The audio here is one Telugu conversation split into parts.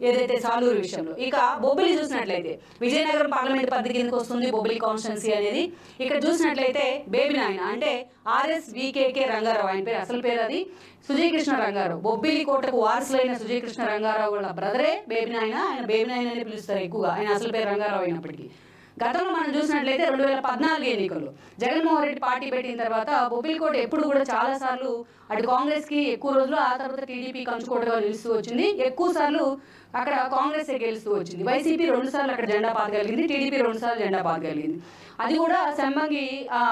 ఏదైతే సాలూరు విషయంలో. ఇక బొబ్బిలి చూసినట్లయితే విజయనగరం పార్లమెంట్ పరిధి కిందకు వస్తుంది బొబ్బిలి కాన్స్టిట్యున్సీ అనేది. ఇక్కడ చూసినట్లయితే బేబీ నాయన అంటే ఆర్ఎస్వికేకే రంగారావు, ఆయన పేరు అసలు పేరు అది సుజయ్ కృష్ణ రంగారావు. బొబ్బిలి కోటకు వారసులైన సుజయ్ కృష్ణ రంగారావు వాళ్ళ బ్రదరే బేబీ నాయన. ఆయన బేబీ నాయన అని పిలుస్తారు ఎక్కువగా, ఆయన అసలు పేరు రంగారావు అయినప్పటికీ. గతంలో మనం చూసినట్లయితే 2014 ఎన్నికల్లో జగన్మోహన్ రెడ్డి పార్టీ పెట్టిన తర్వాత బొబ్బిలికోట ఎప్పుడు కూడా చాలాసార్లు అటు కాంగ్రెస్కి ఎక్కువ రోజులు, ఆ తర్వాత టీడీపీ కంచుకోటగా నిలుస్తూ వచ్చింది. ఎక్కువ సార్లు అక్కడ కాంగ్రెస్ గెలుస్తూ వచ్చింది. వైసీపీ 2 సార్లు అక్కడ జెండా పాతగలిగింది, టీడీపీ 2 సార్లు జెండా పాతగలిగింది. అది కూడా సెంబంగి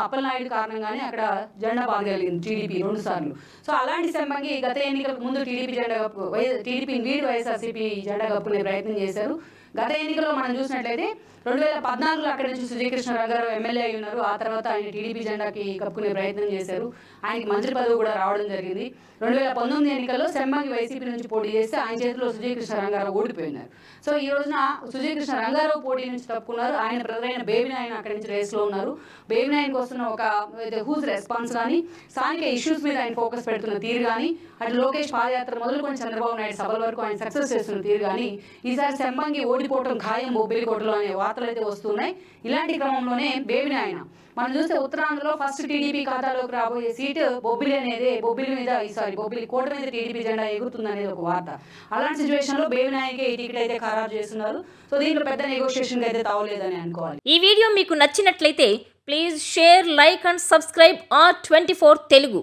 అప్పలనాయుడు కారణంగానే అక్కడ జెండా పాతగలిగింది టీడీపీ 2 సార్లు. సో అలాంటి సెంబంగి గత ఎన్నికలకు ముందు టీడీపీని వీడి వైఎస్ఆర్సీపీ జెండా కప్పుకునే ప్రయత్నం చేశారు. గత ఎన్నికల్లో మనం చూసినట్లయితే 2014లో అక్కడి నుంచి సుజయ్ కృష్ణ రంగారావు ఎమ్మెల్యే అయి ఉన్నారు. ఆ తర్వాత ఆయన టీడీపీ జెండాకి కప్పుకునే ప్రయత్నం చేశారు. ఆయనకి మంత్రి పదవి కూడా రావడం జరిగింది. 2019 ఎన్నికల్లో సెంబంగి వైసీపీ నుంచి పోటీ చేస్తే ఆయన చేతిలో సుజయ్ కృష్ణ రంగారావు ఓడిపోయినారు. సో ఈ రోజున సుజయ్ కృష్ణ రంగారావు పోటీ నుంచి తప్పుకున్నారు. ఆయన బ్రదర్ అయిన బేబీ నాయన అక్కడి నుంచి రేస్లో ఉన్నారు. బేబీ నాయనకి వస్తున్న ఒక హూజ్ రెస్పాన్స్ కానీ, స్థానిక ఇష్యూస్ మీద ఆయన ఫోకస్ పెడుతున్న తీరు కానీ, అటు లోకేష్ పాదయాత్ర మొదలుకొని చంద్రబాబు నాయుడు సభల వరకు ఆయన సక్సెస్ చేస్తున్న తీరు కానీ, ఈసారి సెంబంగి ఓడిపోవడం ఖాయం బొబ్బిలికోటలో అనే వార్తలు అయితే వస్తున్నాయి. ఇలాంటి క్రమంలోనే బేబీ నాయన మనం చూస్తే ఉత్తరాంధ్రలో ఫస్ట్ టీడీపీ ఖాతాలోకి రాబోయే సీటు బొబ్బిలి అనేది, బొబ్బిలి కోట మీద టీడీపీ జెండా ఎగురుతుంది అనేది ఒక వార్త. అలాంటి సిచ్యువేషన్ లో బేబీ నాయకే ఈ టికెట్ అయితే ఖరారు చేస్తున్నారు. సో దీంట్లో పెద్ద నెగోషియేషన్ అయితే తావలేదని అనుకోవాలి. ఈ వీడియో మీకు నచ్చినట్లయితే please share, like and subscribe R24 Telugu.